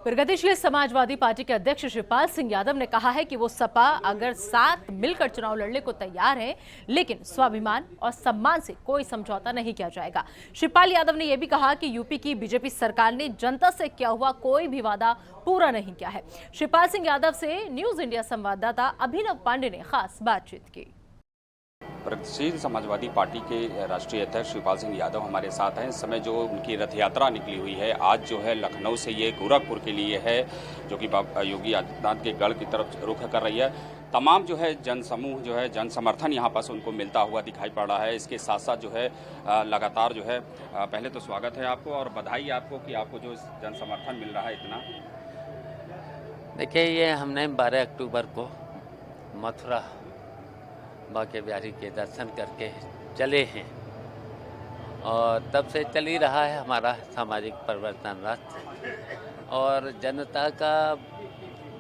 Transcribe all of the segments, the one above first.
प्रगतिशील समाजवादी पार्टी के अध्यक्ष शिवपाल सिंह यादव ने कहा है कि वो सपा अगर साथ मिलकर चुनाव लड़ने को तैयार है, लेकिन स्वाभिमान और सम्मान से कोई समझौता नहीं किया जाएगा। शिवपाल यादव ने यह भी कहा कि यूपी की बीजेपी सरकार ने जनता से किया हुआ कोई भी वादा पूरा नहीं किया है। शिवपाल सिंह यादव से न्यूज इंडिया संवाददाता अभिनव पांडे ने खास बातचीत की। प्रगतिशील समाजवादी पार्टी के राष्ट्रीय अध्यक्ष शिवपाल सिंह यादव हमारे साथ हैं। इस समय जो उनकी रथ यात्रा निकली हुई है, आज जो है लखनऊ से ये गोरखपुर के लिए है, जो कि योगी आदित्यनाथ के गढ़ की तरफ रुख कर रही है। तमाम जो है जनसमूह जो है जन समर्थन यहाँ पर उनको मिलता हुआ दिखाई पड़ रहा है। इसके साथ साथ जो है लगातार जो है पहले तो स्वागत है आपको और बधाई आपको कि आपको जो जन समर्थन मिल रहा है इतना। देखिए, ये हमने 12 अक्टूबर को मथुरा बांके बिहारी के दर्शन करके चले हैं और तब से चल ही रहा है हमारा सामाजिक परिवर्तन रथ और जनता का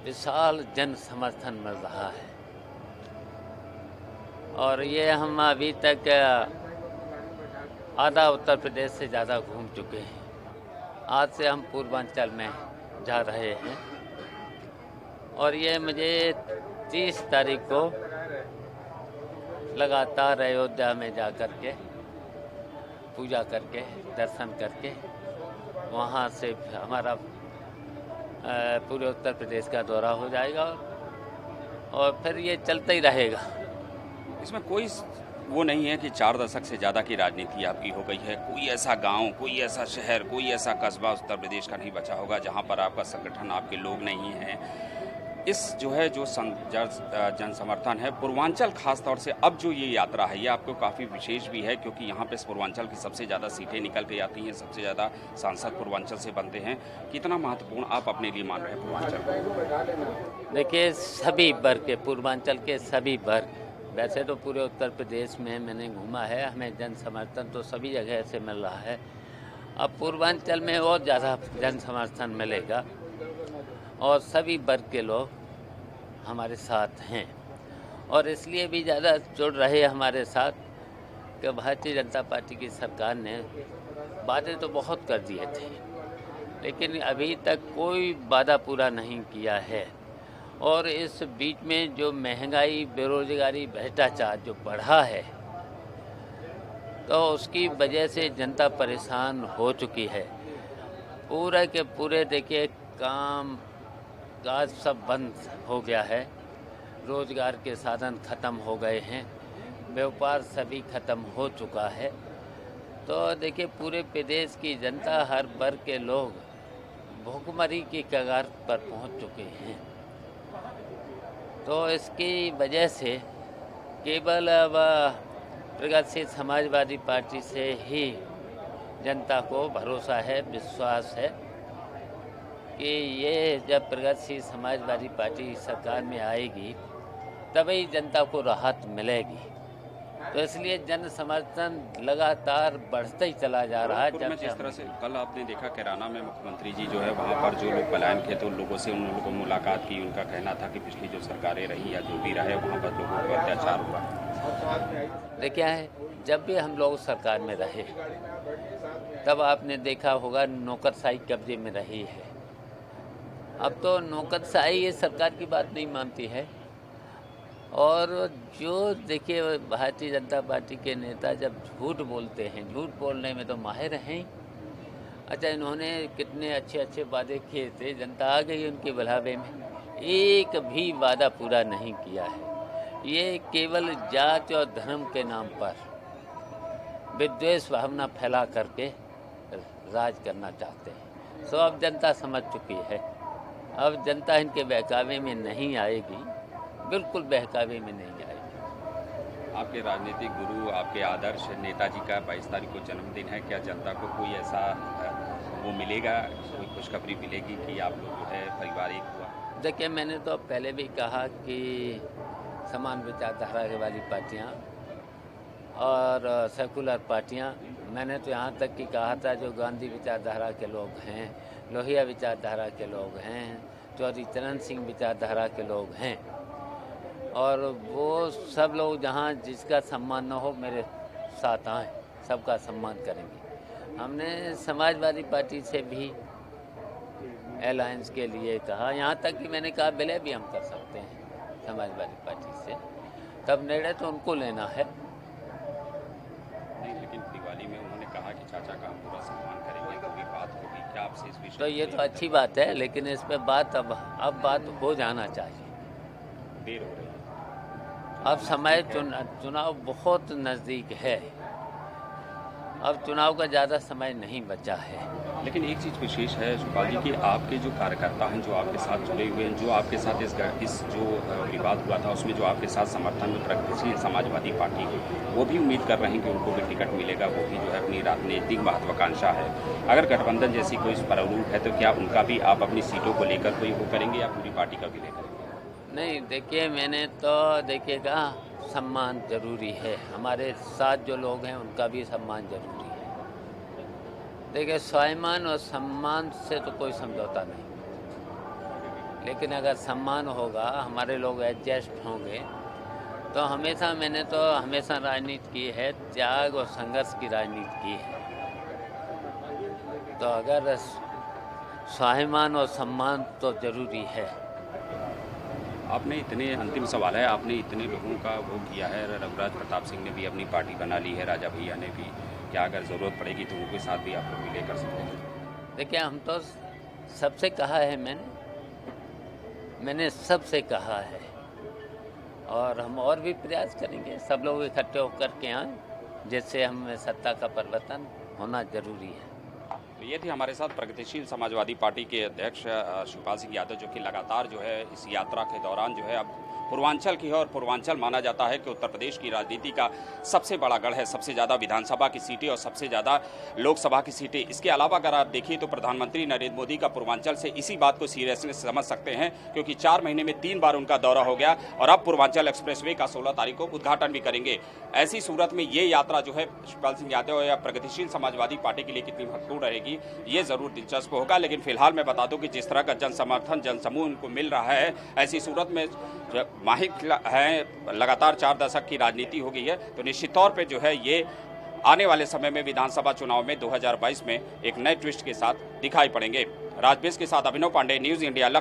विशाल जन समर्थन मिल रहा है। और ये हम अभी तक आधा उत्तर प्रदेश से ज़्यादा घूम चुके हैं। आज से हम पूर्वांचल में जा रहे हैं और ये मुझे 30 तारीख को लगातार अयोध्या में जा कर के पूजा करके दर्शन करके वहाँ से हमारा पूरे उत्तर प्रदेश का दौरा हो जाएगा और फिर ये चलता ही रहेगा। इसमें कोई वो नहीं है कि 4 दशक से ज़्यादा की राजनीति आपकी हो गई है। कोई ऐसा गांव, कोई ऐसा शहर, कोई ऐसा कस्बा उत्तर प्रदेश का नहीं बचा होगा जहां पर आपका संगठन, आपके लोग नहीं हैं। इस जो है जो जन समर्थन है पूर्वांचल खास तौर से अब जो ये यात्रा है ये आपको काफ़ी विशेष भी है, क्योंकि यहाँ पे पूर्वांचल की सबसे ज़्यादा सीटें निकल के आती हैं, सबसे ज़्यादा सांसद पूर्वांचल से बनते हैं। कितना महत्वपूर्ण आप अपने लिए मान रहे हैं पूर्वांचल को? देखिए, सभी वर्ग के, पूर्वांचल के सभी वर्ग, वैसे तो पूरे उत्तर प्रदेश में मैंने घूमा है, हमें जन समर्थन तो सभी जगह से मिल रहा है। अब पूर्वांचल में और ज़्यादा जन समर्थन मिलेगा और सभी वर्ग के लोग हमारे साथ हैं और इसलिए भी ज़्यादा जुड़ रहे हमारे साथ कि भारतीय जनता पार्टी की सरकार ने वादे तो बहुत कर दिए थे, लेकिन अभी तक कोई वादा पूरा नहीं किया है। और इस बीच में जो महंगाई, बेरोजगारी, भ्रष्टाचार जो बढ़ा है, तो उसकी वजह से जनता परेशान हो चुकी है। पूरे के पूरे देखिए काम काज सब बंद हो गया है, रोजगार के साधन खत्म हो गए हैं, व्यापार सभी खत्म हो चुका है। तो देखिए, पूरे प्रदेश की जनता, हर वर्ग के लोग भूखमरी की कगार पर पहुंच चुके हैं। तो इसकी वजह से केवल अब प्रगतिशील समाजवादी पार्टी से ही जनता को भरोसा है, विश्वास है कि ये जब प्रगतिशील समाजवादी पार्टी सरकार में आएगी तभी जनता को राहत मिलेगी। तो इसलिए जन समर्थन लगातार बढ़ता ही चला जा रहा है। जब जिस तरह से कल आपने देखा कैराना में मुख्यमंत्री जी जो है वहाँ पर जो लोग पलायन थे तो लोगों से उन लोगों को मुलाकात की, उनका कहना था कि पिछली जो सरकारें रही या जो भी रहे वहाँ पर लोगों पर अत्याचार हुआ। देखिए है, जब भी हम लोग सरकार में रहे तब आपने देखा होगा नौकरशाही कब्जे में रही है। अब तो नौकरशाही ये सरकार की बात नहीं मानती है। और जो देखिए, भारतीय जनता पार्टी के नेता जब झूठ बोलते हैं, झूठ बोलने में तो माहिर हैं। अच्छा, इन्होंने कितने अच्छे अच्छे वादे किए थे, जनता आ गई उनके बुलावे में, एक भी वादा पूरा नहीं किया है। ये केवल जात और धर्म के नाम पर विद्वेष भावना फैला करके राज करना चाहते हैं। सो अब जनता समझ चुकी है, अब जनता इनके बहकावे में नहीं आएगी, बिल्कुल बहकावे में नहीं आएगी। आपके राजनीतिक गुरु, आपके आदर्श नेताजी का 22 तारीख को जन्मदिन है। क्या जनता को कोई ऐसा वो मिलेगा, कोई खुशखबरी मिलेगी कि आप लोग जो है परिवार एक हुआ? देखिए, मैंने तो पहले भी कहा कि समान विचारधारा वाली पार्टियाँ और सेकुलर पार्टियाँ, मैंने तो यहाँ तक कि कहा था जो गांधी विचारधारा के लोग हैं, लोहिया विचारधारा के लोग हैं, चौधरी चरण सिंह विचारधारा के लोग हैं, और वो सब लोग जहाँ जिसका सम्मान न हो मेरे साथ आएँ, सबका सम्मान करेंगे। हमने समाजवादी पार्टी से भी अलायंस के लिए कहा, यहाँ तक कि मैंने कहा विलय भी हम कर सकते हैं समाजवादी पार्टी से, तब निर्णय तो उनको लेना है। नहीं, लेकिन दिवाली में उन्होंने कहा कि चाचा का हम पूरा सम्मान करेंगे, कोई बात होगी क्या आपसे इस विषय तो ये तो अच्छी बात है, लेकिन इस पे बात अब बात हो जाना चाहिए। देर हो रही है? अब समय चुनाव बहुत नज़दीक है, अब चुनाव का ज़्यादा समय नहीं बचा है। लेकिन एक चीज़ विशेष है शिवपाल जी कि आपके जो कार्यकर्ता हैं, जो आपके साथ जुड़े हुए हैं, जो आपके साथ इस जो विवाद हुआ था उसमें जो आपके साथ समर्थन में प्रगतिशील समाजवादी पार्टी वो भी उम्मीद कर रहे हैं कि उनको भी टिकट मिलेगा, वो भी जो है अपनी राजनीतिक महत्वाकांक्षा है। अगर गठबंधन जैसी कोई प्रारूप है तो क्या उनका भी आप अपनी सीटों को लेकर कोई वो करेंगे या पूरी पार्टी का विलय करेंगे? नहीं, देखिए मैंने तो देखिएगा सम्मान जरूरी है, हमारे साथ जो लोग हैं उनका भी सम्मान जरूरी है। देखिए स्वाभिमान और सम्मान से तो कोई समझौता नहीं, लेकिन अगर सम्मान होगा, हमारे लोग एडजस्ट होंगे, तो मैंने तो हमेशा राजनीति की है, त्याग और संघर्ष की राजनीति की है। तो अगर स्वाभिमान और सम्मान तो जरूरी है। आपने इतने अंतिम सवाल है, आपने इतने लोगों का वो किया है, रघुराज प्रताप सिंह ने भी अपनी पार्टी बना ली है, राजा भैया ने भी, क्या अगर ज़रूरत पड़ेगी तो उनके साथ भी आप लोग विलय कर सकते हैं? देखिए हम तो सबसे कहा है, मैंने सबसे कहा है, और हम और भी प्रयास करेंगे, सब लोग इकट्ठे होकर के आएँ, जिससे हमें सत्ता का परिवर्तन होना जरूरी है। तो ये थे हमारे साथ प्रगतिशील समाजवादी पार्टी के अध्यक्ष शिवपाल सिंह यादव, जो कि लगातार जो है इस यात्रा के दौरान जो है अब पूर्वांचल की है, और पूर्वांचल माना जाता है कि उत्तर प्रदेश की राजनीति का सबसे बड़ा गढ़ है, सबसे ज़्यादा विधानसभा की सीटें और सबसे ज़्यादा लोकसभा की सीटें। इसके अलावा अगर आप देखिए तो प्रधानमंत्री नरेंद्र मोदी का पूर्वांचल से इसी बात को सीरियसनेस समझ सकते हैं, क्योंकि 4 महीने में 3 बार उनका दौरा हो गया, और अब पूर्वांचल एक्सप्रेसवे का 16 तारीख को उद्घाटन भी करेंगे। ऐसी सूरत में ये यात्रा जो है शिवपाल सिंह यादव या प्रगतिशील समाजवादी पार्टी के लिए कितनी महत्वपूर्ण रहेगी, ये ज़रूर दिलचस्प होगा। लेकिन फिलहाल मैं बता दूं कि जिस तरह का जन समर्थन, जन समूह उनको मिल रहा है, ऐसी सूरत में माहिक है, लगातार 4 दशक की राजनीति हो गई है, तो निश्चित तौर पे जो है ये आने वाले समय में विधानसभा चुनाव में 2022 में एक नए ट्विस्ट के साथ दिखाई पड़ेंगे। राजवेश के साथ अभिनव पांडे, न्यूज़ इंडिया, लखनऊ।